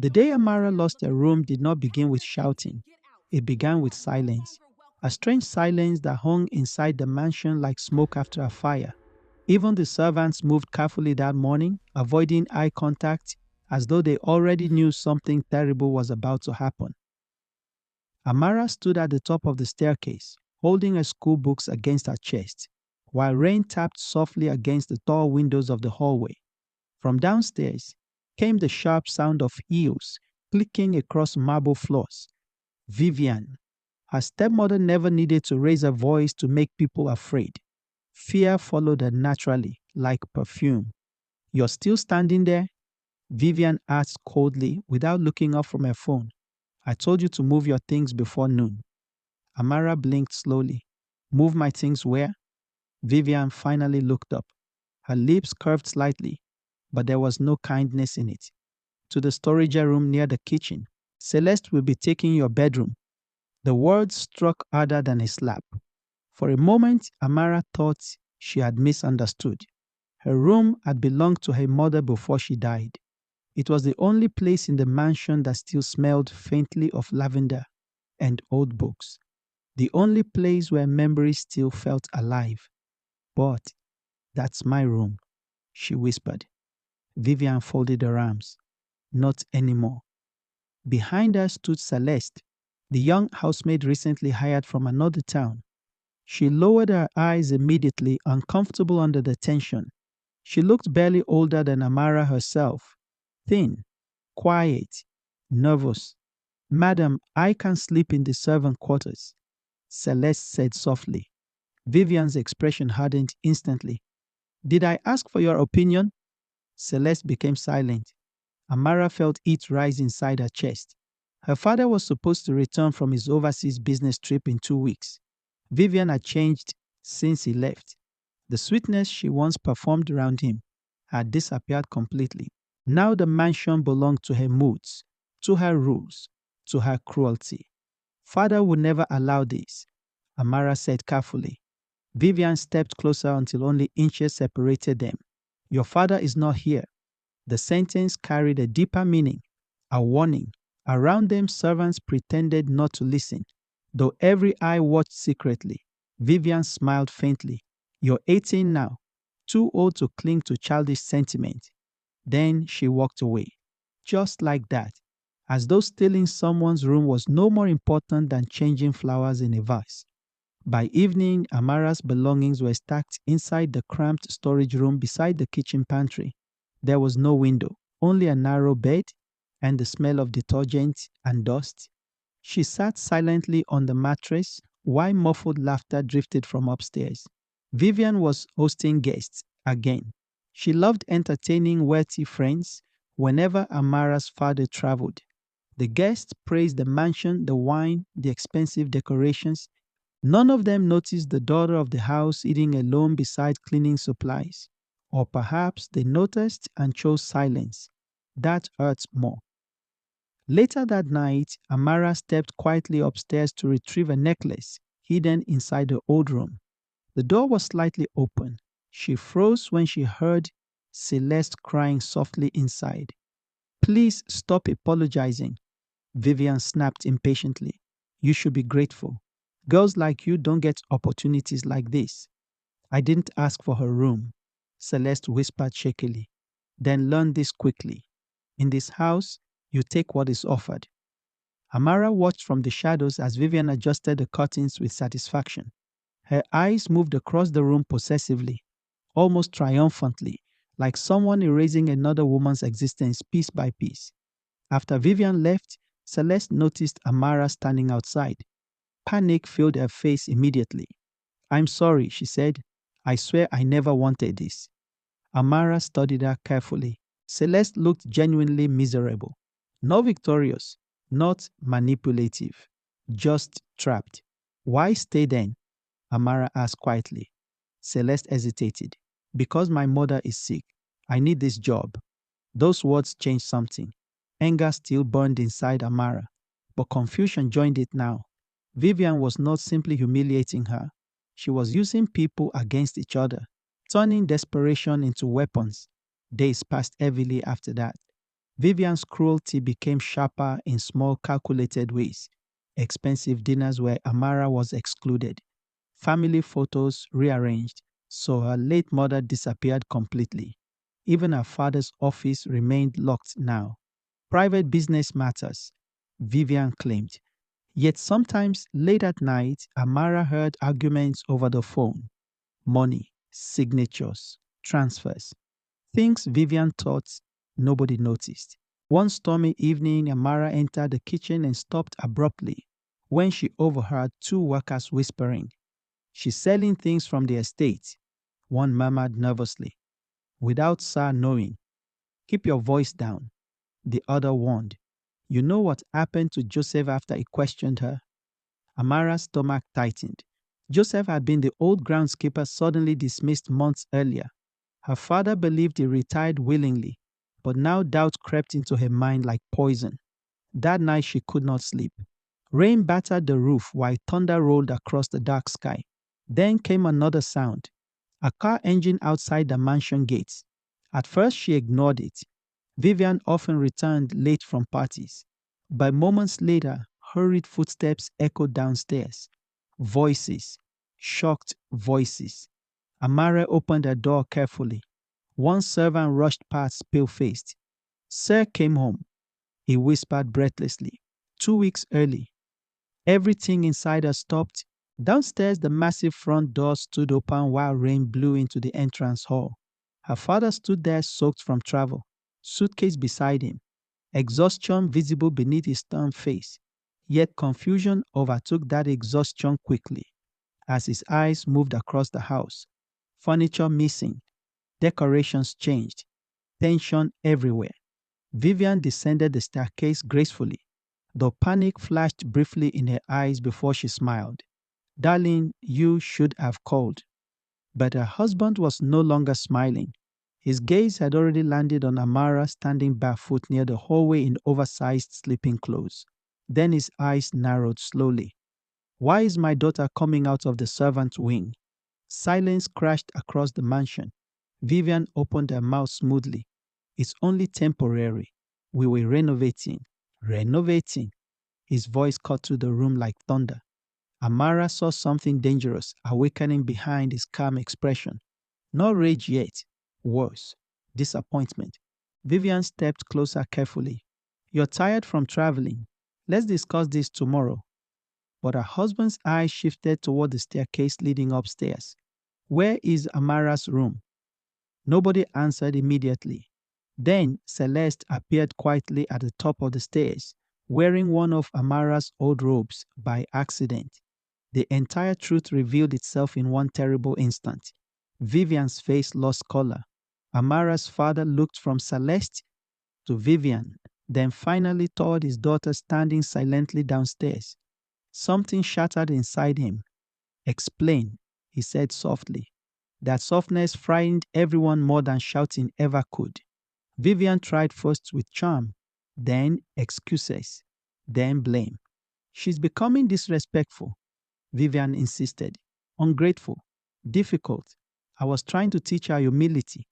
The day Amara lost her room did not begin with shouting. It began with silence. A strange silence that hung inside the mansion like smoke after a fire. Even the servants moved carefully that morning, avoiding eye contact as though they already knew something terrible was about to happen. Amara stood at the top of the staircase, holding her school books against her chest, while rain tapped softly against the tall windows of the hallway. From downstairs came the sharp sound of heels clicking across marble floors. Vivian. Her stepmother never needed to raise her voice to make people afraid. Fear followed her naturally, like perfume. "You're still standing there?" Vivian asked coldly without looking up from her phone. "I told you to move your things before noon." Amara blinked slowly. "Move my things where?" Vivian finally looked up. Her lips curved slightly, but there was no kindness in it. "To the storage room near the kitchen. Celeste will be taking your bedroom." The words struck harder than a slap. For a moment, Amara thought she had misunderstood. Her room had belonged to her mother before she died. It was the only place in the mansion that still smelled faintly of lavender and old books. The only place where memories still felt alive. "But that's my room," she whispered. Vivian folded her arms. "Not anymore." Behind her stood Celeste, the young housemaid recently hired from another town. She lowered her eyes immediately, uncomfortable under the tension. She looked barely older than Amara herself. Thin, quiet, nervous. "Madam, I can sleep in the servant quarters," Celeste said softly. Vivian's expression hardened instantly. "Did I ask for your opinion?" Celeste became silent. Amara felt heat rise inside her chest. Her father was supposed to return from his overseas business trip in 2 weeks. Vivian had changed since he left. The sweetness she once performed around him had disappeared completely. Now the mansion belonged to her moods, to her rules, to her cruelty. "Father would never allow this," Amara said carefully. Vivian stepped closer until only inches separated them. "Your father is not here." The sentence carried a deeper meaning, a warning. Around them, servants pretended not to listen, though every eye watched secretly. Vivian smiled faintly. "You're 18 now, too old to cling to childish sentiment." Then she walked away, just like that, as though stealing someone's room was no more important than changing flowers in a vase. By evening, Amara's belongings were stacked inside the cramped storage room beside the kitchen pantry. There was no window, only a narrow bed and the smell of detergent and dust. She sat silently on the mattress while muffled laughter drifted from upstairs. Vivian was hosting guests again. She loved entertaining wealthy friends whenever Amara's father traveled. The guests praised the mansion, the wine, the expensive decorations. None of them noticed the daughter of the house eating alone beside cleaning supplies. Or perhaps they noticed and chose silence. That hurts more. Later that night, Amara stepped quietly upstairs to retrieve a necklace hidden inside the old room. The door was slightly open. She froze when she heard Celeste crying softly inside. "Please stop apologizing," Vivian snapped impatiently. "You should be grateful. Girls like you don't get opportunities like this." "I didn't ask for her room," Celeste whispered shakily. "Then learn this quickly. In this house, you take what is offered." Amara watched from the shadows as Vivian adjusted the curtains with satisfaction. Her eyes moved across the room possessively, almost triumphantly, like someone erasing another woman's existence piece by piece. After Vivian left, Celeste noticed Amara standing outside. Panic filled her face immediately. "I'm sorry," she said. "I swear I never wanted this." Amara studied her carefully. Celeste looked genuinely miserable. Not victorious, not manipulative, just trapped. "Why stay then?" Amara asked quietly. Celeste hesitated. "Because my mother is sick. I need this job." Those words changed something. Anger still burned inside Amara, but confusion joined it now. Vivian was not simply humiliating her. She was using people against each other, turning desperation into weapons. Days passed heavily after that. Vivian's cruelty became sharper in small, calculated ways. Expensive dinners where Amara was excluded. Family photos rearranged, so her late mother disappeared completely. Even her father's office remained locked now. Private business matters, Vivian claimed. Yet sometimes late at night, Amara heard arguments over the phone. Money, signatures, transfers. Things Vivian thought nobody noticed. One stormy evening, Amara entered the kitchen and stopped abruptly when she overheard two workers whispering. "She's selling things from the estate," one murmured nervously. Without Sir knowing, "Keep your voice down," the other warned. "You know what happened to Joseph after he questioned her?" Amara's stomach tightened. Joseph had been the old groundskeeper suddenly dismissed months earlier. Her father believed he retired willingly, but now doubt crept into her mind like poison. That night she could not sleep. Rain battered the roof while thunder rolled across the dark sky. Then came another sound, a car engine outside the mansion gates. At first she ignored it. Vivian often returned late from parties. But moments later, hurried footsteps echoed downstairs. Voices, shocked voices. Amara opened her door carefully. One servant rushed past pale-faced. "Sir came home," he whispered breathlessly. "2 weeks early." Everything inside her stopped. Downstairs, the massive front door stood open while rain blew into the entrance hall. Her father stood there soaked from travel, suitcase beside him, exhaustion visible beneath his stern face. Yet confusion overtook that exhaustion quickly as his eyes moved across the house. Furniture missing, decorations changed, tension everywhere. Vivian descended the staircase gracefully, though panic flashed briefly in her eyes before she smiled. "Darling, you should have called." But her husband was no longer smiling. His gaze had already landed on Amara standing barefoot near the hallway in oversized sleeping clothes. Then his eyes narrowed slowly. "Why is my daughter coming out of the servant wing?" Silence crashed across the mansion. Vivian opened her mouth smoothly. "It's only temporary. We were renovating." "Renovating?" His voice cut through the room like thunder. Amara saw something dangerous awakening behind his calm expression. Not rage yet. Worse. Disappointment. Vivian stepped closer carefully. "You're tired from traveling. Let's discuss this tomorrow." But her husband's eyes shifted toward the staircase leading upstairs. "Where is Amara's room?" Nobody answered immediately. Then Celeste appeared quietly at the top of the stairs, wearing one of Amara's old robes by accident. The entire truth revealed itself in one terrible instant. Vivian's face lost color. Amara's father looked from Celeste to Vivian, then finally toward his daughter standing silently downstairs. Something shattered inside him. "Explain," he said softly. That softness frightened everyone more than shouting ever could. Vivian tried first with charm, then excuses, then blame. "She's becoming disrespectful," Vivian insisted. "Ungrateful, difficult. I was trying to teach her humility."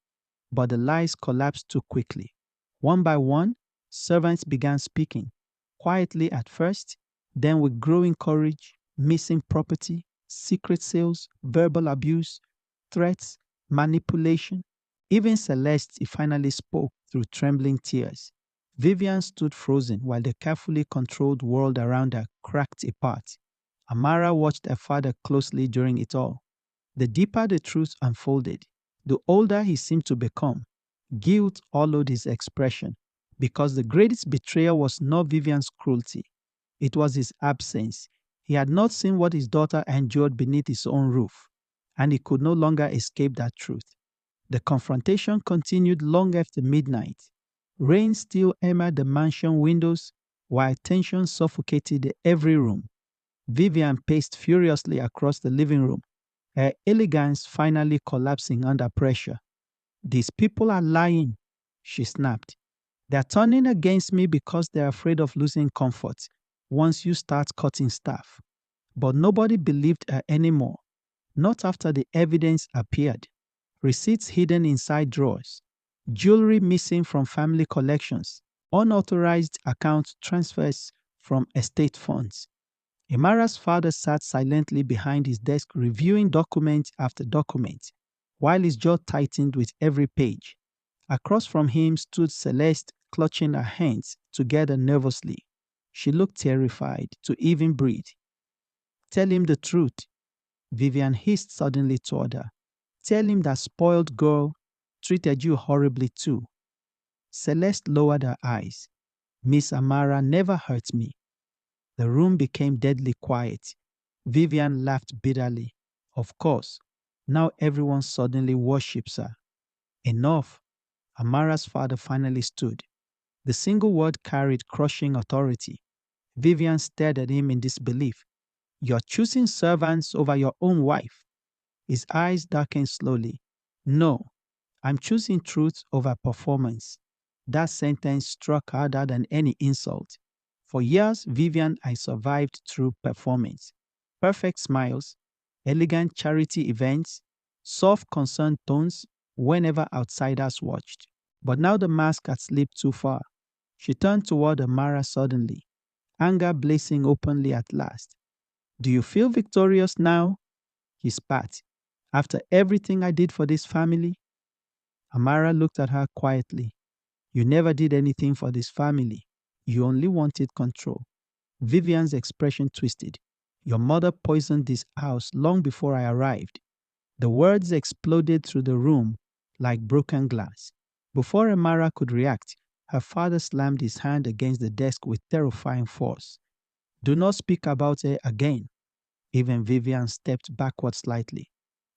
But the lies collapsed too quickly. One by one, servants began speaking, quietly at first, then with growing courage. Missing property, secret sales, verbal abuse, threats, manipulation. Even Celeste finally spoke through trembling tears. Vivian stood frozen while the carefully controlled world around her cracked apart. Amara watched her father closely during it all. The deeper the truth unfolded, the older he seemed to become. Guilt hollowed his expression because the greatest betrayal was not Vivian's cruelty. It was his absence. He had not seen what his daughter endured beneath his own roof, and he could no longer escape that truth. The confrontation continued long after midnight. Rain still emerged the mansion windows, while tension suffocated every room. Vivian paced furiously across the living room, her elegance finally collapsing under pressure. "These people are lying," she snapped. "They're turning against me because they're afraid of losing comfort once you start cutting staff." But nobody believed her anymore, not after the evidence appeared. Receipts hidden inside drawers, jewelry missing from family collections, unauthorized account transfers from estate funds. Amara's father sat silently behind his desk reviewing document after document, while his jaw tightened with every page. Across from him stood Celeste, clutching her hands together nervously. She looked terrified to even breathe. "Tell him the truth," Vivian hissed suddenly toward her. "Tell him that spoiled girl treated you horribly too." Celeste lowered her eyes. "Miss Amara never hurt me." The room became deadly quiet. Vivian laughed bitterly. Of course, now everyone suddenly worships her. Enough. Amara's father finally stood. The single word carried crushing authority. Vivian stared at him in disbelief. "You're choosing servants over your own wife." His eyes darkened slowly. "No, I'm choosing truth over performance." That sentence struck harder than any insult. For years, Vivian, I survived through performance. Perfect smiles, elegant charity events, soft concerned tones whenever outsiders watched. But now the mask had slipped too far. She turned toward Amara suddenly, anger blazing openly at last. "Do you feel victorious now?" He spat. "After everything I did for this family?" Amara looked at her quietly. "You never did anything for this family. You only wanted control." Vivian's expression twisted. "Your mother poisoned this house long before I arrived." The words exploded through the room like broken glass. Before Amara could react, her father slammed his hand against the desk with terrifying force. "Do not speak about her again." Even Vivian stepped backward slightly.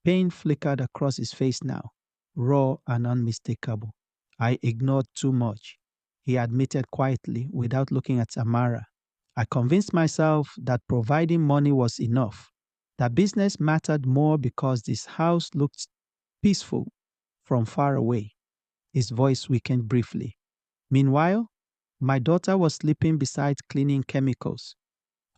Pain flickered across his face now, raw and unmistakable. "I ignored too much," he admitted quietly without looking at Amara. "I convinced myself that providing money was enough, that business mattered more because this house looked peaceful from far away." His voice weakened briefly. "Meanwhile, my daughter was sleeping beside cleaning chemicals."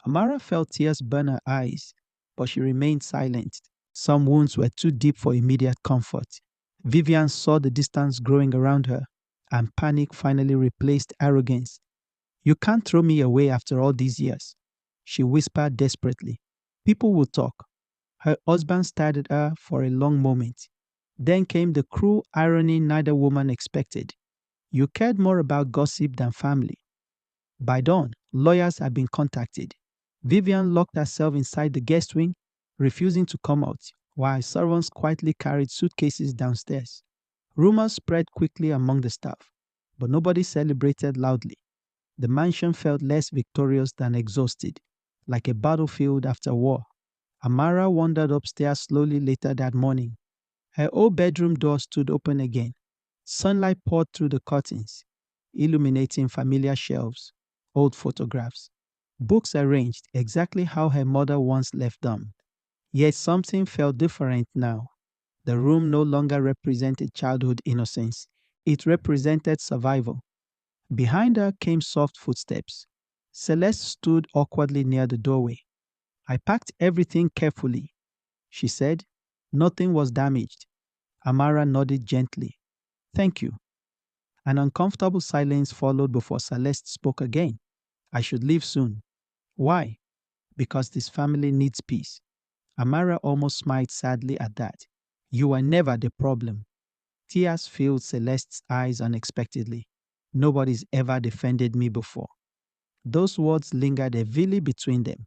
Amara felt tears burn her eyes, but she remained silent. Some wounds were too deep for immediate comfort. Vivian saw the distance growing around her, and panic finally replaced arrogance. "You can't throw me away after all these years," she whispered desperately. "People will talk." Her husband stared at her for a long moment. Then came the cruel irony neither woman expected. "You cared more about gossip than family." By dawn, lawyers had been contacted. Vivian locked herself inside the guest wing, refusing to come out, while servants quietly carried suitcases downstairs. Rumors spread quickly among the staff, but nobody celebrated loudly. The mansion felt less victorious than exhausted, like a battlefield after war. Amara wandered upstairs slowly later that morning. Her old bedroom door stood open again. Sunlight poured through the curtains, illuminating familiar shelves, old photographs, books arranged exactly how her mother once left them. Yet something felt different now. The room no longer represented childhood innocence. It represented survival. Behind her came soft footsteps. Celeste stood awkwardly near the doorway. "I packed everything carefully," she said. "Nothing was damaged." Amara nodded gently. "Thank you." An uncomfortable silence followed before Celeste spoke again. "I should leave soon." "Why?" "Because this family needs peace." Amara almost smiled sadly at that. "You were never the problem." Tears filled Celeste's eyes unexpectedly. "Nobody's ever defended me before." Those words lingered heavily between them.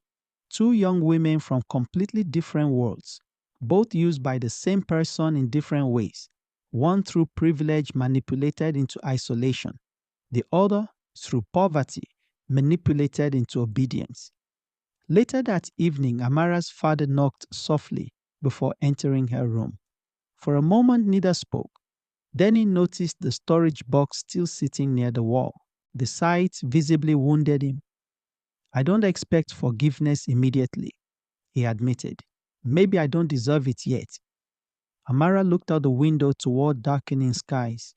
Two young women from completely different worlds, both used by the same person in different ways. One through privilege manipulated into isolation, the other through poverty manipulated into obedience. Later that evening, Amara's father knocked softly before entering her room. For a moment, neither spoke. Then he noticed the storage box still sitting near the wall. The sight visibly wounded him. "I don't expect forgiveness immediately," he admitted. "Maybe I don't deserve it yet." Amara looked out the window toward darkening skies.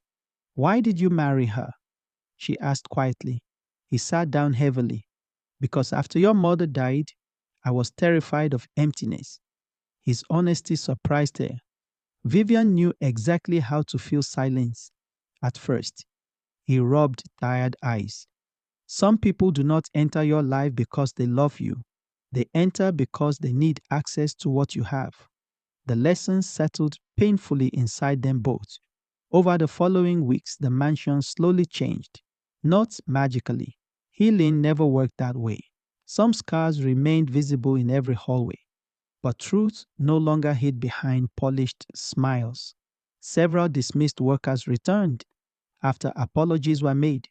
"Why did you marry her?" she asked quietly. He sat down heavily. "Because after your mother died, I was terrified of emptiness." His honesty surprised her. Vivian knew exactly how to feel silence at first. He rubbed tired eyes. Some people do not enter your life because they love you. They enter because they need access to what you have. The lessons settled painfully inside them both. Over the following weeks, the mansion slowly changed. Not magically. Healing never worked that way. Some scars remained visible in every hallway, but truth no longer hid behind polished smiles. Several dismissed workers returned after apologies were made.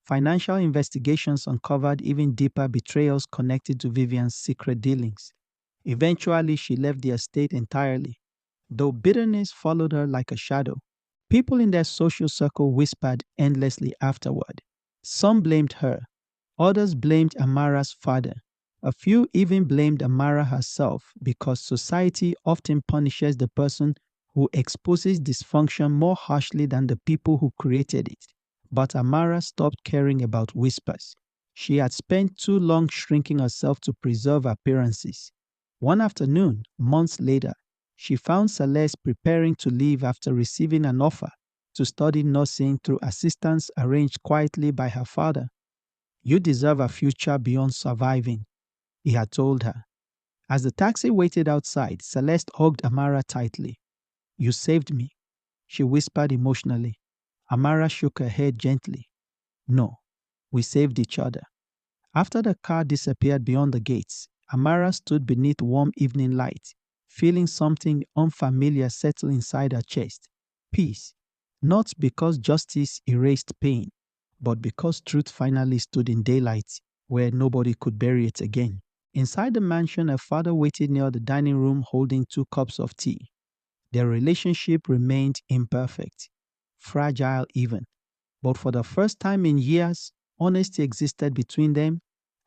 Financial investigations uncovered even deeper betrayals connected to Vivian's secret dealings. Eventually, she left the estate entirely, though bitterness followed her like a shadow. People in their social circle whispered endlessly afterward. Some blamed her, others blamed Amara's father. A few even blamed Amara herself because society often punishes the person who exposes dysfunction more harshly than the people who created it. But Amara stopped caring about whispers. She had spent too long shrinking herself to preserve appearances. One afternoon, months later, she found Celeste preparing to leave after receiving an offer to study nursing through assistance arranged quietly by her father. "You deserve a future beyond surviving," he had told her. As the taxi waited outside, Celeste hugged Amara tightly. "You saved me," she whispered emotionally. Amara shook her head gently. "No, we saved each other." After the car disappeared beyond the gates, Amara stood beneath warm evening light, feeling something unfamiliar settle inside her chest. Peace. Not because justice erased pain, but because truth finally stood in daylight where nobody could bury it again. Inside the mansion, her father waited near the dining room holding 2 cups of tea. Their relationship remained imperfect, fragile even. But for the first time in years, honesty existed between them,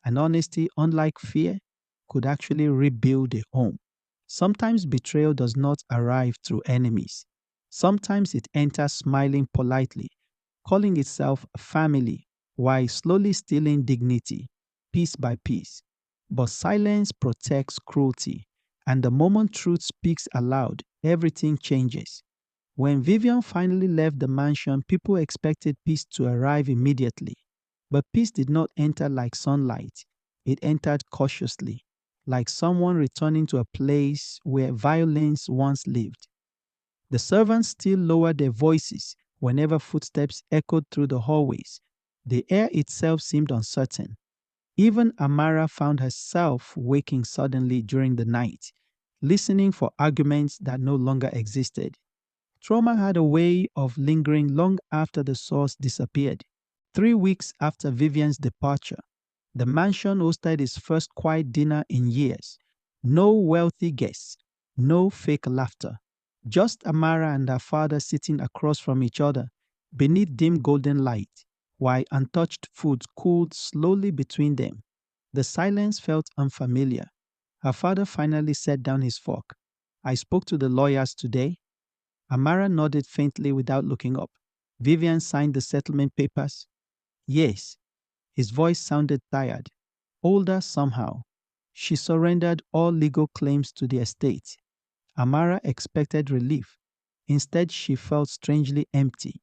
and honesty, unlike fear, could actually rebuild a home. Sometimes betrayal does not arrive through enemies. Sometimes it enters smiling politely, calling itself family, while slowly stealing dignity, piece by piece. But silence protects cruelty, and the moment truth speaks aloud, everything changes. When Vivian finally left the mansion, people expected peace to arrive immediately. But peace did not enter like sunlight. It entered cautiously, like someone returning to a place where violence once lived. The servants still lowered their voices whenever footsteps echoed through the hallways. The air itself seemed uncertain. Even Amara found herself waking suddenly during the night, listening for arguments that no longer existed. Trauma had a way of lingering long after the source disappeared. 3 weeks after Vivian's departure, the mansion hosted its first quiet dinner in years. No wealthy guests, no fake laughter, just Amara and her father sitting across from each other beneath dim golden light, while untouched food cooled slowly between them. The silence felt unfamiliar. Her father finally set down his fork. "I spoke to the lawyers today." Amara nodded faintly without looking up. "Vivian signed the settlement papers?" "Yes." His voice sounded tired, older somehow. "She surrendered all legal claims to the estate." Amara expected relief. Instead, she felt strangely empty.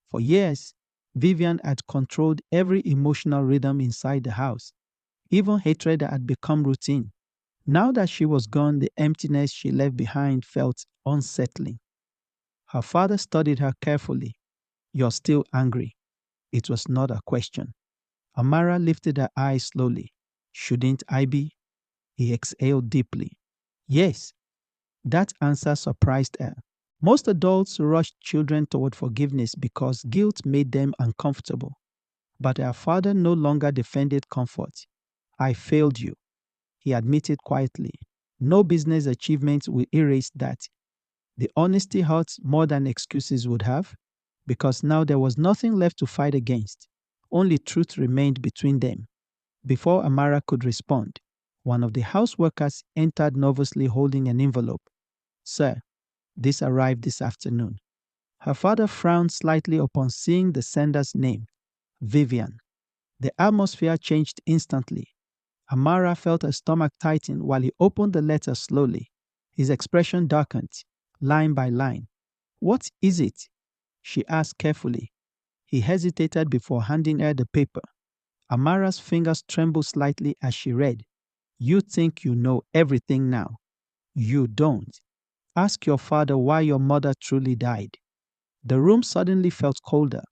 For years, Vivian had controlled every emotional rhythm inside the house, even hatred had become routine. Now that she was gone, the emptiness she left behind felt unsettling. Her father studied her carefully. "You're still angry." It was not a question. Amara lifted her eyes slowly. "Shouldn't I be?" He exhaled deeply. "Yes." That answer surprised her. Most adults rushed children toward forgiveness because guilt made them uncomfortable. But her father no longer defended comfort. "I failed you," he admitted quietly. "No business achievement will erase that." The honesty hurt more than excuses would have, because now there was nothing left to fight against. Only truth remained between them. Before Amara could respond, one of the house workers entered nervously holding an envelope. "Sir, this arrived this afternoon." Her father frowned slightly upon seeing the sender's name, Vivian. The atmosphere changed instantly. Amara felt her stomach tighten while he opened the letter slowly. His expression darkened, line by line. "What is it?" she asked carefully. He hesitated before handing her the paper. Amara's fingers trembled slightly as she read, "You think you know everything now. You don't. Ask your father why your mother truly died." The room suddenly felt colder.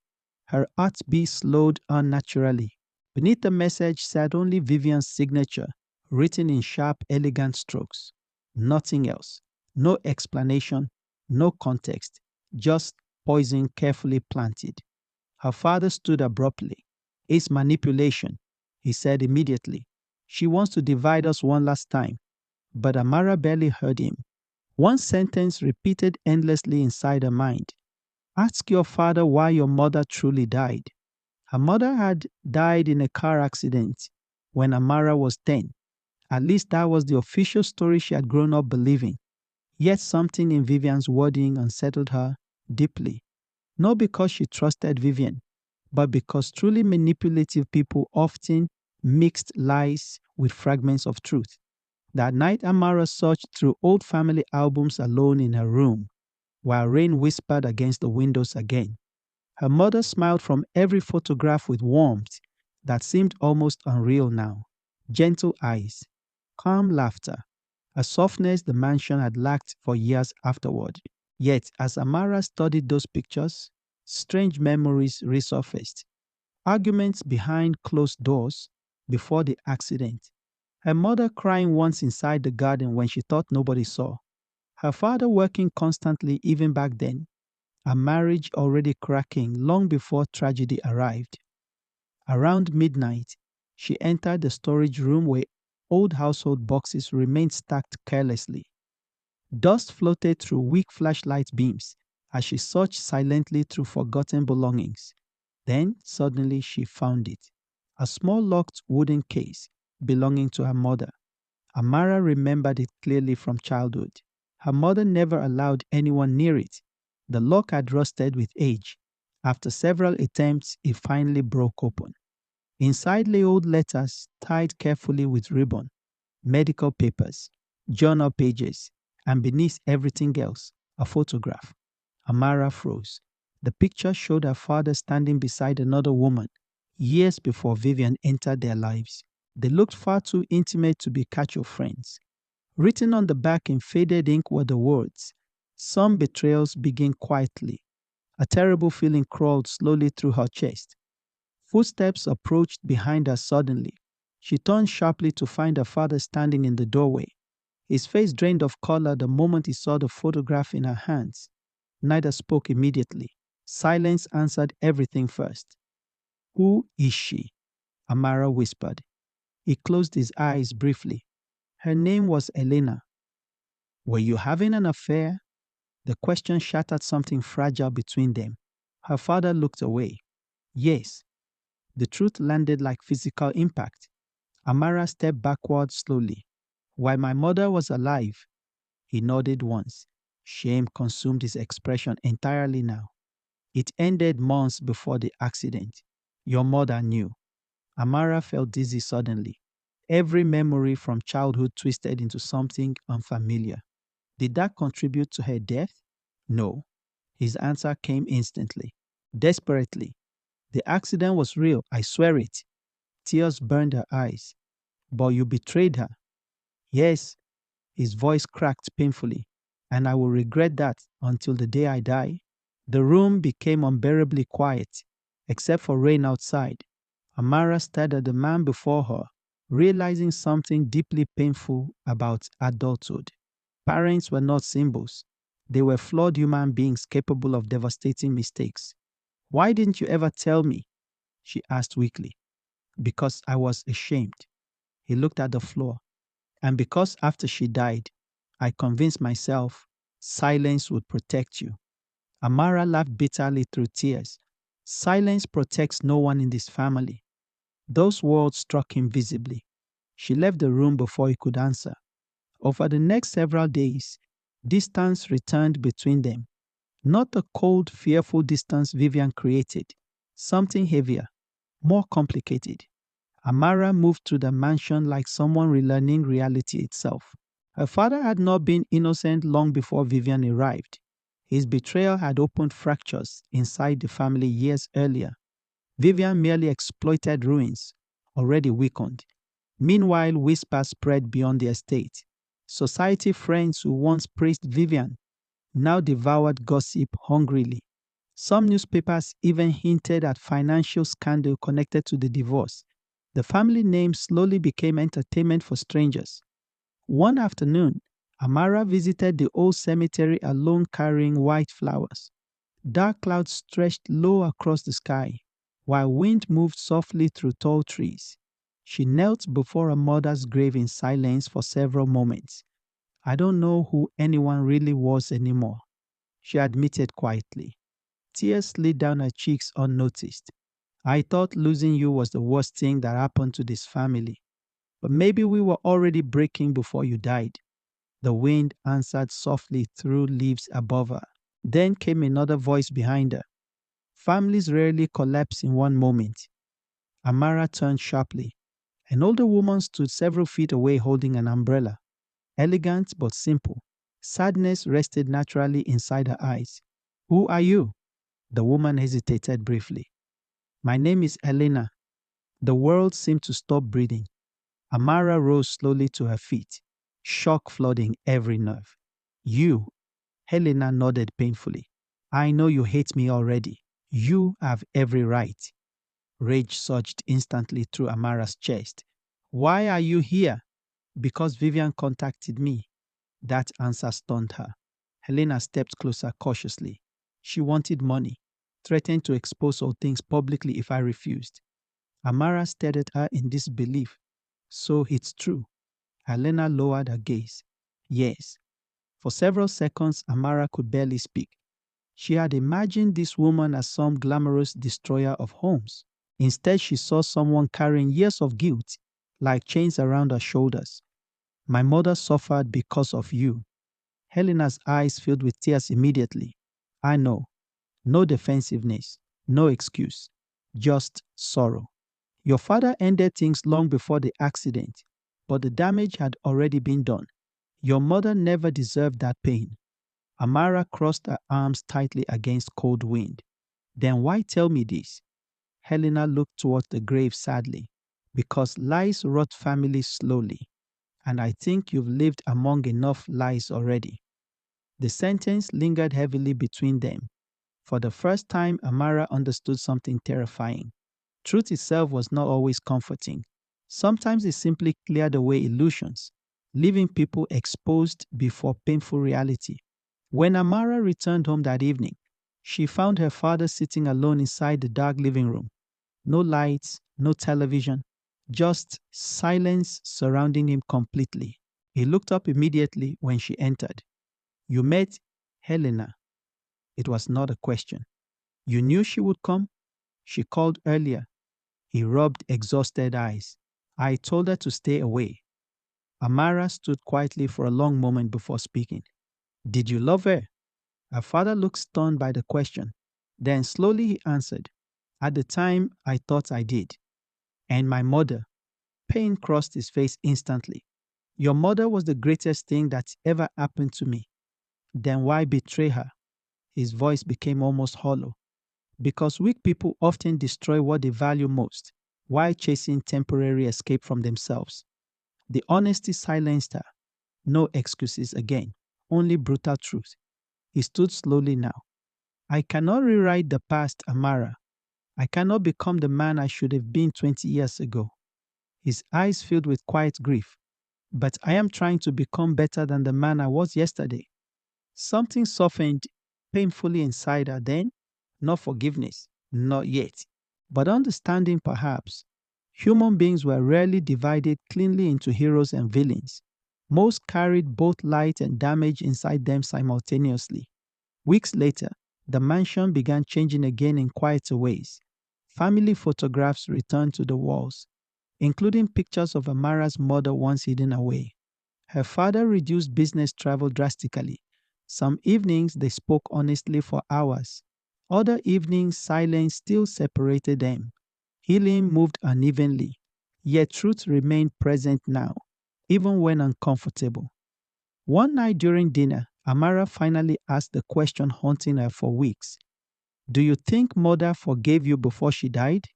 Her heartbeat slowed unnaturally. Beneath the message sat only Vivian's signature, written in sharp, elegant strokes. Nothing else. No explanation, no context, just poison carefully planted. Her father stood abruptly. "It's manipulation," he said immediately. "She wants to divide us one last time." But Amara barely heard him. One sentence repeated endlessly inside her mind. "Ask your father why your mother truly died." Her mother had died in a car accident when Amara was 10. At least that was the official story she had grown up believing. Yet something in Vivian's wording unsettled her deeply. Not because she trusted Vivian, but because truly manipulative people often mixed lies with fragments of truth. That night, Amara searched through old family albums alone in her room, while rain whispered against the windows again. Her mother smiled from every photograph with warmth that seemed almost unreal now. Gentle eyes, calm laughter, a softness the mansion had lacked for years afterward. Yet, as Amara studied those pictures, strange memories resurfaced. Arguments behind closed doors before the accident. Her mother crying once inside the garden when she thought nobody saw. Her father working constantly even back then. A marriage already cracking long before tragedy arrived. Around midnight, she entered the storage room where old household boxes remained stacked carelessly. Dust floated through weak flashlight beams as she searched silently through forgotten belongings. Then, suddenly, she found it. A small locked wooden case belonging to her mother. Amara remembered it clearly from childhood. Her mother never allowed anyone near it. The lock had rusted with age. After several attempts, it finally broke open. Inside lay old letters tied carefully with ribbon, medical papers, journal pages, and beneath everything else, a photograph. Amara froze. The picture showed her father standing beside another woman, years before Vivian entered their lives. They looked far too intimate to be casual friends. Written on the back in faded ink were the words, "Some betrayals begin quietly." A terrible feeling crawled slowly through her chest. Footsteps approached behind her suddenly. She turned sharply to find her father standing in the doorway. His face drained of color the moment he saw the photograph in her hands. Neither spoke immediately. Silence answered everything first. "Who is she?" Amara whispered. He closed his eyes briefly. Her name was Elena. "Were you having an affair?" The question shattered something fragile between them. Her father looked away. "Yes." The truth landed like physical impact. Amara stepped backward slowly. "While my mother was alive." He nodded once. Shame consumed his expression entirely now. "It ended months before the accident. Your mother knew." Amara felt dizzy suddenly. Every memory from childhood twisted into something unfamiliar. Did that contribute to her death? No. His answer came instantly, desperately. "The accident was real, I swear it." Tears burned her eyes. "But you betrayed her." "Yes." His voice cracked painfully. "And I will regret that until the day I die." The room became unbearably quiet, except for rain outside. Amara stared at the man before her, realizing something deeply painful about adulthood. Parents were not symbols. They were flawed human beings capable of devastating mistakes. "Why didn't you ever tell me?" she asked weakly. "Because I was ashamed." He looked at the floor. "And because after she died, I convinced myself silence would protect you." Amara laughed bitterly through tears. "Silence protects no one in this family." Those words struck him visibly. She left the room before he could answer. Over the next several days, distance returned between them. Not the cold, fearful distance Vivian created. Something heavier, more complicated. Amara moved through the mansion like someone relearning reality itself. Her father had not been innocent long before Vivian arrived. His betrayal had opened fractures inside the family years earlier. Vivian merely exploited ruins, already weakened. Meanwhile, whispers spread beyond the estate. Society friends who once praised Vivian now devoured gossip hungrily. Some newspapers even hinted at financial scandal connected to the divorce. The family name slowly became entertainment for strangers. One afternoon, Amara visited the old cemetery alone carrying white flowers. Dark clouds stretched low across the sky, while wind moved softly through tall trees. She knelt before her mother's grave in silence for several moments. "I don't know who anyone really was anymore," she admitted quietly. Tears slid down her cheeks unnoticed. "I thought losing you was the worst thing that happened to this family. But maybe we were already breaking before you died." The wind answered softly through leaves above her. Then came another voice behind her. "Families rarely collapse in one moment." Amara turned sharply. An older woman stood several feet away holding an umbrella. Elegant but simple. Sadness rested naturally inside her eyes. "Who are you?" The woman hesitated briefly. "My name is Elena." The world seemed to stop breathing. Amara rose slowly to her feet, shock flooding every nerve. "You?" Helena nodded painfully. "I know you hate me already. You have every right." Rage surged instantly through Amara's chest. "Why are you here?" "Because Vivian contacted me." That answer stunned her. Helena stepped closer cautiously. "She wanted money, threatened to expose all things publicly if I refused." Amara stared at her in disbelief. "So it's true." Helena lowered her gaze. "Yes." For several seconds, Amara could barely speak. She had imagined this woman as some glamorous destroyer of homes. Instead, she saw someone carrying years of guilt, like chains around her shoulders. "My mother suffered because of you." Helena's eyes filled with tears immediately. "I know. No defensiveness, no excuse, just sorrow. Your father ended things long before the accident, but the damage had already been done. Your mother never deserved that pain." Amara crossed her arms tightly against cold wind. "Then why tell me this?" Helena looked towards the grave sadly. "Because lies rot families slowly, and I think you've lived among enough lies already." The sentence lingered heavily between them. For the first time, Amara understood something terrifying. Truth itself was not always comforting. Sometimes it simply cleared away illusions, leaving people exposed before painful reality. When Amara returned home that evening, she found her father sitting alone inside the dark living room. No lights, no television, just silence surrounding him completely. He looked up immediately when she entered. "You met Helena." It was not a question. "You knew she would come?" "She called earlier." He rubbed exhausted eyes. "I told her to stay away." Amara stood quietly for a long moment before speaking. "Did you love her?" Her father looked stunned by the question. Then slowly he answered, "At the time, I thought I did." "And my mother?" Pain crossed his face instantly. "Your mother was the greatest thing that ever happened to me." "Then why betray her?" His voice became almost hollow. "Because weak people often destroy what they value most, while chasing temporary escape from themselves." The honesty silenced her. No excuses again, only brutal truth. He stood slowly now. "I cannot rewrite the past, Amara. I cannot become the man I should have been 20 years ago." His eyes filled with quiet grief. "But I am trying to become better than the man I was yesterday." Something softened painfully inside her then. Not forgiveness, not yet, but understanding perhaps. Human beings were rarely divided cleanly into heroes and villains. Most carried both light and damage inside them simultaneously. Weeks later, the mansion began changing again in quieter ways. Family photographs returned to the walls, including pictures of Amara's mother once hidden away. Her father reduced business travel drastically. Some evenings they spoke honestly for hours. Other evenings silence still separated them. Healing moved unevenly, yet truth remained present now, even when uncomfortable. One night during dinner, Amara finally asked the question haunting her for weeks. Do you think Mother forgave you before she died?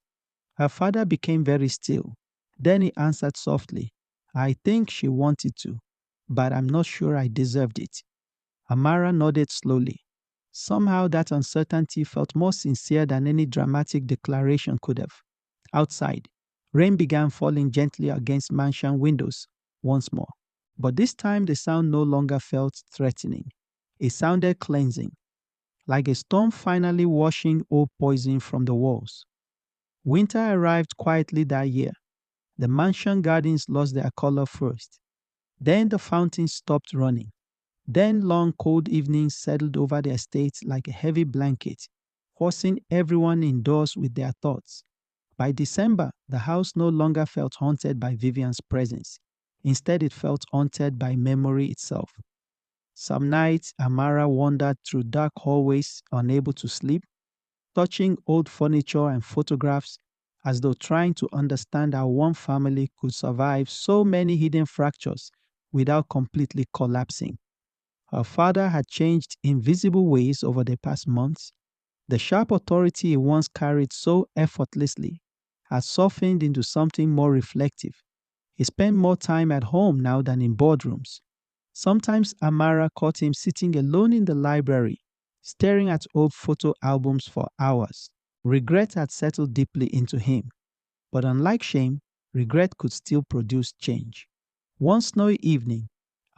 Her father became very still. Then he answered softly, I think she wanted to, but I'm not sure I deserved it. Amara nodded slowly. Somehow that uncertainty felt more sincere than any dramatic declaration could have. Outside, rain began falling gently against mansion windows once more. But this time the sound no longer felt threatening. It sounded cleansing, like a storm finally washing old poison from the walls. Winter arrived quietly that year. The mansion gardens lost their color first. Then the fountains stopped running. Then long cold evenings settled over the estate like a heavy blanket, forcing everyone indoors with their thoughts. By December, the house no longer felt haunted by Vivian's presence. Instead, it felt haunted by memory itself. Some nights, Amara wandered through dark hallways, unable to sleep, touching old furniture and photographs as though trying to understand how one family could survive so many hidden fractures without completely collapsing. Her father had changed in visible ways over the past months. The sharp authority he once carried so effortlessly had softened into something more reflective. He spent more time at home now than in boardrooms. Sometimes Amara caught him sitting alone in the library, staring at old photo albums for hours. Regret had settled deeply into him, but unlike shame, regret could still produce change. One snowy evening,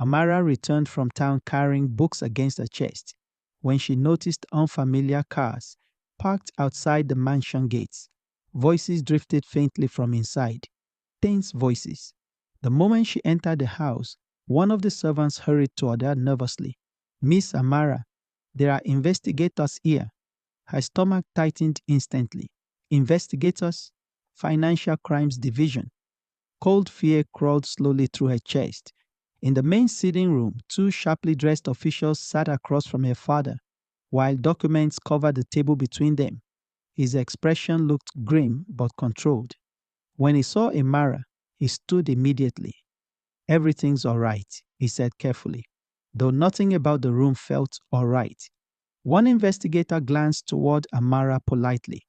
Amara returned from town carrying books against her chest when she noticed unfamiliar cars parked outside the mansion gates. Voices drifted faintly from inside, tense voices. The moment she entered the house, one of the servants hurried toward her nervously. Miss Amara, there are investigators here. Her stomach tightened instantly. Investigators? Financial Crimes Division. Cold fear crawled slowly through her chest. In the main sitting room, two sharply dressed officials sat across from her father, while documents covered the table between them. His expression looked grim but controlled. When he saw Amara, he stood immediately. Everything's all right, he said carefully, though nothing about the room felt all right. One investigator glanced toward Amara politely.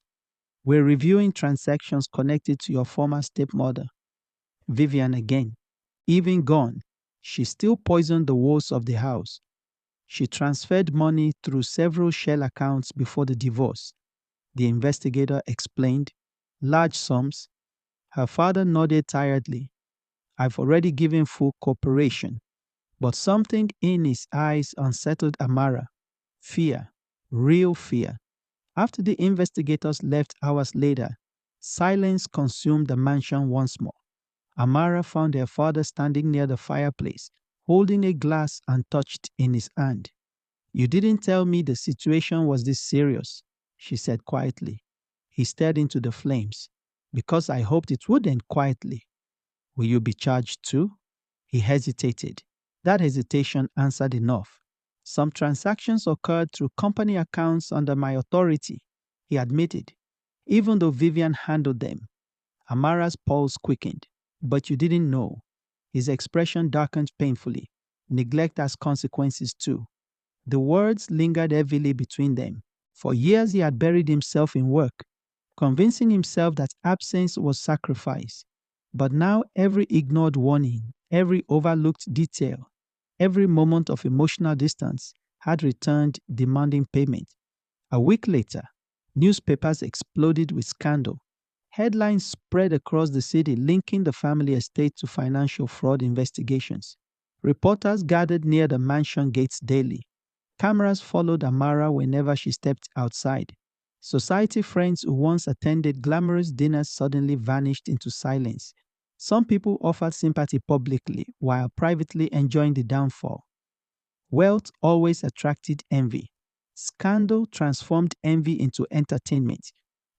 We're reviewing transactions connected to your former stepmother. Vivian again. Even gone, she still poisoned the walls of the house. She transferred money through several shell accounts before the divorce. The investigator explained. Large sums. Her father nodded tiredly. I've already given full cooperation. But something in his eyes unsettled Amara. Fear. Real fear. After the investigators left hours later, silence consumed the mansion once more. Amara found her father standing near the fireplace, holding a glass untouched in his hand. You didn't tell me the situation was this serious, she said quietly. He stared into the flames. Because I hoped it would end quietly. Will you be charged too? He hesitated. That hesitation answered enough. Some transactions occurred through company accounts under my authority, he admitted, even though Vivian handled them. Amara's pulse quickened. But you didn't know. His expression darkened painfully. Neglect has consequences too. The words lingered heavily between them. For years he had buried himself in work, convincing himself that absence was sacrifice. But now every ignored warning, every overlooked detail, every moment of emotional distance had returned demanding payment. A week later, newspapers exploded with scandal. Headlines spread across the city linking the family estate to financial fraud investigations. Reporters gathered near the mansion gates daily. Cameras followed Amara whenever she stepped outside. Society friends who once attended glamorous dinners suddenly vanished into silence. Some people offered sympathy publicly while privately enjoying the downfall. Wealth always attracted envy. Scandal transformed envy into entertainment.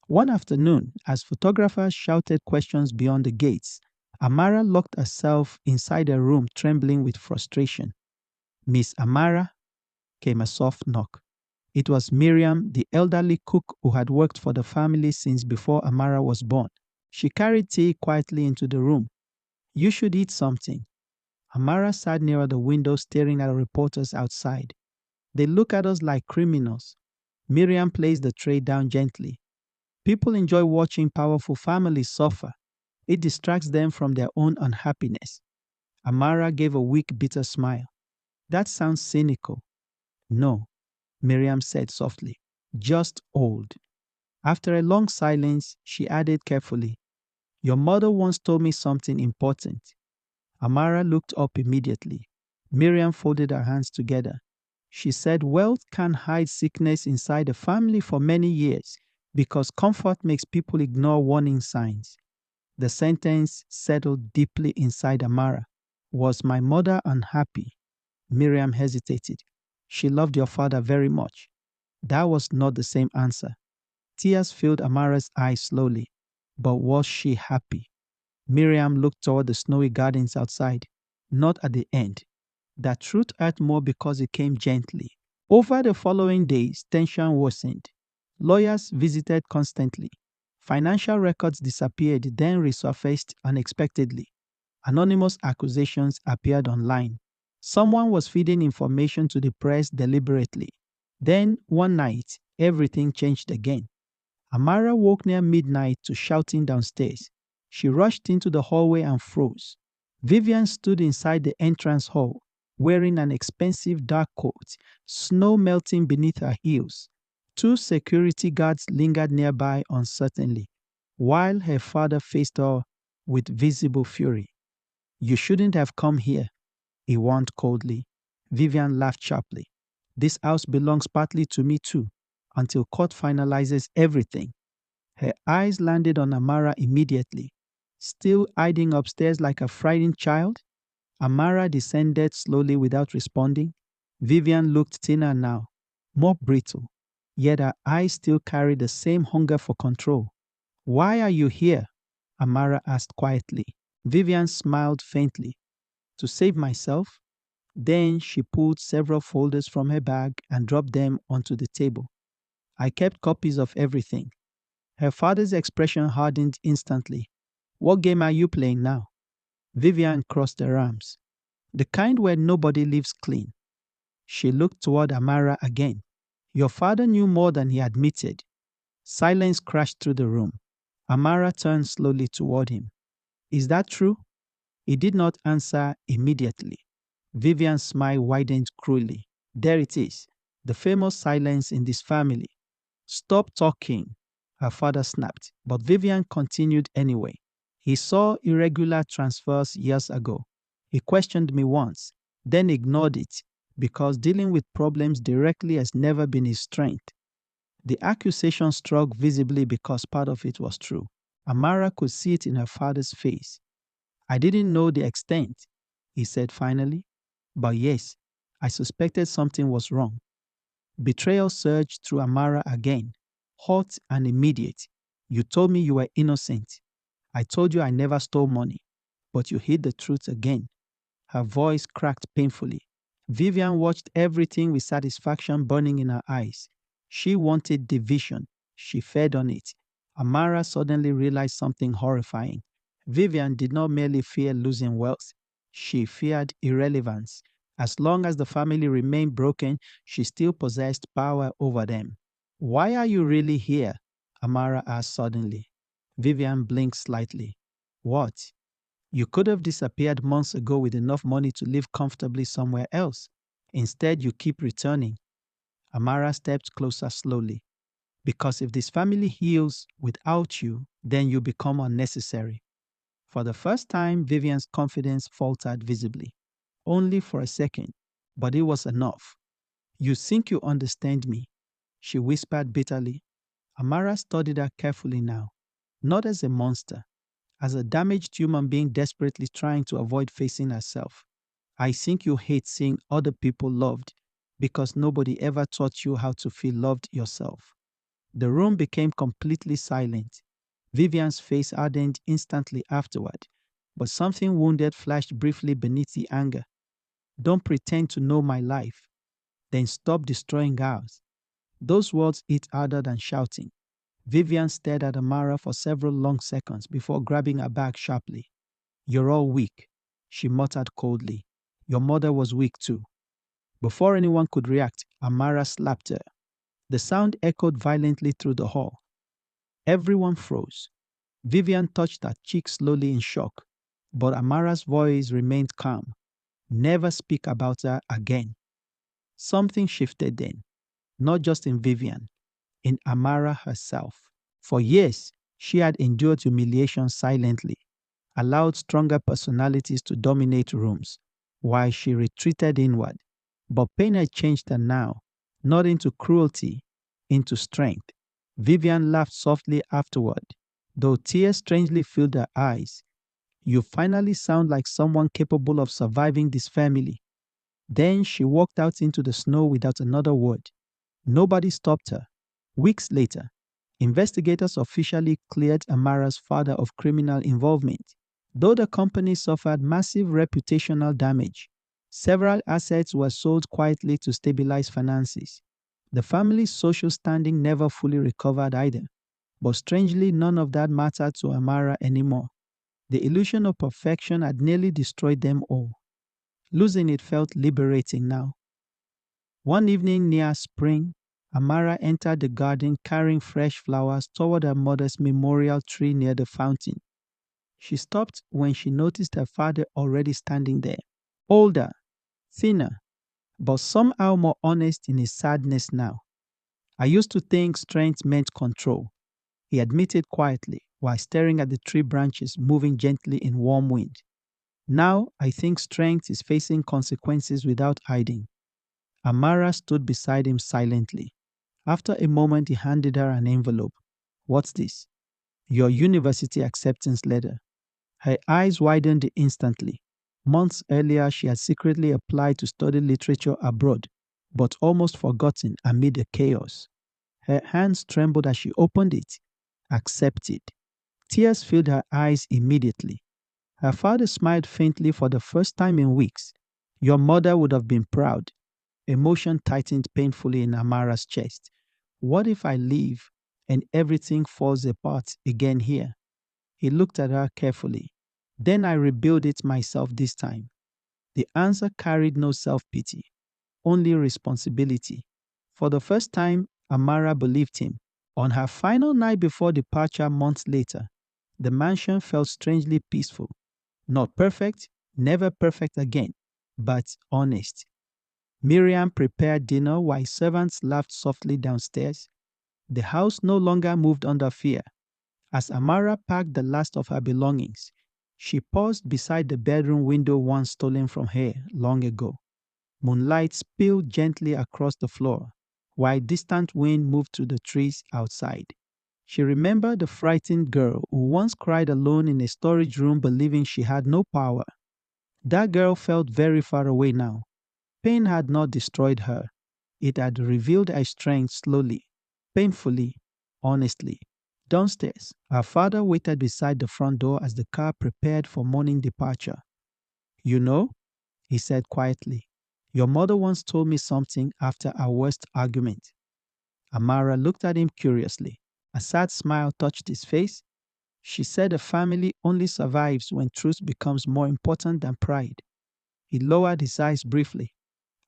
One afternoon, as photographers shouted questions beyond the gates, Amara locked herself inside her room trembling with frustration. Miss Amara, came a soft knock. It was Miriam, the elderly cook who had worked for the family since before Amara was born. She carried tea quietly into the room. You should eat something. Amara sat near the window staring at the reporters outside. They look at us like criminals. Miriam placed the tray down gently. People enjoy watching powerful families suffer. It distracts them from their own unhappiness. Amara gave a weak, bitter smile. That sounds cynical. No, Miriam said softly. Just old. After a long silence, she added carefully, Your mother once told me something important. Amara looked up immediately. Miriam folded her hands together. She said wealth can hide sickness inside a family for many years because comfort makes people ignore warning signs. The sentence settled deeply inside Amara. Was my mother unhappy? Miriam hesitated. She loved your father very much. That was not the same answer. Tears filled Amara's eyes slowly. But was she happy? Miriam looked toward the snowy gardens outside. Not at the end. That truth hurt more because it came gently. Over the following days, tension worsened. Lawyers visited constantly. Financial records disappeared, then resurfaced unexpectedly. Anonymous accusations appeared online. Someone was feeding information to the press deliberately. Then, one night, everything changed again. Amara woke near midnight to shouting downstairs. She rushed into the hallway and froze. Vivian stood inside the entrance hall, wearing an expensive dark coat, snow melting beneath her heels. Two security guards lingered nearby uncertainly, while her father faced her with visible fury. You shouldn't have come here, he warned coldly. Vivian laughed sharply. This house belongs partly to me too, until court finalizes everything. Her eyes landed on Amara immediately. Still hiding upstairs like a frightened child, Amara descended slowly without responding. Vivian looked thinner now, more brittle, yet her eyes still carried the same hunger for control. Why are you here? Amara asked quietly. Vivian smiled faintly. To save myself. Then she pulled several folders from her bag and dropped them onto the table. I kept copies of everything. Her father's expression hardened instantly. What game are you playing now? Vivian crossed her arms. The kind where nobody lives clean. She looked toward Amara again. Your father knew more than he admitted. Silence crashed through the room. Amara turned slowly toward him. Is that true? He did not answer immediately. Vivian's smile widened cruelly. There it is, the famous silence in this family. Stop talking, her father snapped, but Vivian continued anyway. He saw irregular transfers years ago. He questioned me once, then ignored it because dealing with problems directly has never been his strength. The accusation struck visibly because part of it was true. Amara could see it in her father's face. I didn't know the extent, he said finally. But yes, I suspected something was wrong. Betrayal surged through Amara again, hot and immediate. You told me you were innocent. I told you I never stole money, but you hid the truth again. Her voice cracked painfully. Vivian watched everything with satisfaction burning in her eyes. She wanted division. She fed on it. Amara suddenly realized something horrifying. Vivian did not merely fear losing wealth. She feared irrelevance. As long as the family remained broken, she still possessed power over them. Why are you really here? Amara asked suddenly. Vivian blinked slightly. What? You could have disappeared months ago with enough money to live comfortably somewhere else. Instead, you keep returning. Amara stepped closer slowly. Because if this family heals without you, then you become unnecessary. For the first time, Vivian's confidence faltered visibly. Only for a second, but it was enough. You think you understand me, she whispered bitterly. Amara studied her carefully now, not as a monster, as a damaged human being desperately trying to avoid facing herself. I think you hate seeing other people loved because nobody ever taught you how to feel loved yourself. The room became completely silent. Vivian's face hardened instantly afterward, but something wounded flashed briefly beneath the anger. Don't pretend to know my life, then stop destroying ours. Those words hit harder than shouting. Vivian stared at Amara for several long seconds before grabbing her bag sharply. You're all weak. she muttered coldly. Your mother was weak too. Before anyone could react, Amara slapped her. The sound echoed violently through the hall. Everyone froze. Vivian touched her cheek slowly in shock, but Amara's voice remained calm. Never speak about her again. Something shifted then, not just in Vivian, in Amara herself. For years, she had endured humiliation silently, allowed stronger personalities to dominate rooms, while she retreated inward. But pain had changed her now, not into cruelty, into strength. Vivian laughed softly afterward, though tears strangely filled her eyes. You finally sound like someone capable of surviving this family. Then she walked out into the snow without another word. Nobody stopped her. Weeks later, investigators officially cleared Amara's father of criminal involvement. Though the company suffered massive reputational damage, several assets were sold quietly to stabilize finances. The family's social standing never fully recovered either, but strangely none of that mattered to Amara anymore. The illusion of perfection had nearly destroyed them all. Losing it felt liberating now. One evening near spring, Amara entered the garden carrying fresh flowers toward her mother's memorial tree near the fountain. She stopped when she noticed her father already standing there, older, thinner, but somehow more honest in his sadness now. I used to think strength meant control, he admitted quietly while staring at the tree branches moving gently in warm wind. Now I think strength is facing consequences without hiding. Amara stood beside him silently. After a moment, he handed her an envelope. What's this? Your university acceptance letter. Her eyes widened instantly. Months earlier, she had secretly applied to study literature abroad, but almost forgotten amid the chaos. Her hands trembled as she opened it. Accepted. Tears filled her eyes immediately. Her father smiled faintly for the first time in weeks. Your mother would have been proud. Emotion tightened painfully in Amara's chest. What if I leave and everything falls apart again here? He looked at her carefully. Then I rebuild it myself this time. The answer carried no self-pity, only responsibility. For the first time, Amara believed him. On her final night before departure months later, the mansion felt strangely peaceful. Not perfect, never perfect again, but honest. Miriam prepared dinner while servants laughed softly downstairs. The house no longer moved under fear. As Amara packed the last of her belongings, she paused beside the bedroom window once stolen from her long ago. Moonlight spilled gently across the floor, while distant wind moved through the trees outside. She remembered the frightened girl who once cried alone in a storage room believing she had no power. That girl felt very far away now. Pain had not destroyed her. It had revealed her strength slowly, painfully, honestly. Downstairs, her father waited beside the front door as the car prepared for morning departure. You know, he said quietly, your mother once told me something after our worst argument. Amara looked at him curiously. A sad smile touched his face. She said a family only survives when truth becomes more important than pride. He lowered his eyes briefly.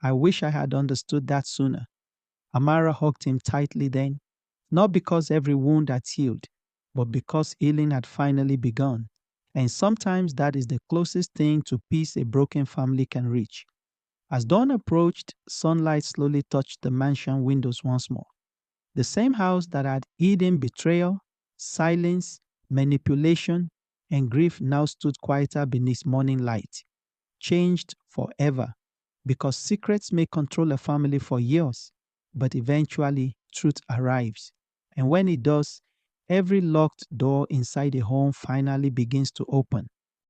I wish I had understood that sooner. Amara hugged him tightly then, not because every wound had healed, but because healing had finally begun. And sometimes that is the closest thing to peace a broken family can reach. As dawn approached, sunlight slowly touched the mansion windows once more. The same house that had hidden betrayal, silence, manipulation, and grief now stood quieter beneath morning light. Changed forever, because secrets may control a family for years, but eventually truth arrives. And when it does, every locked door inside a home finally begins to open.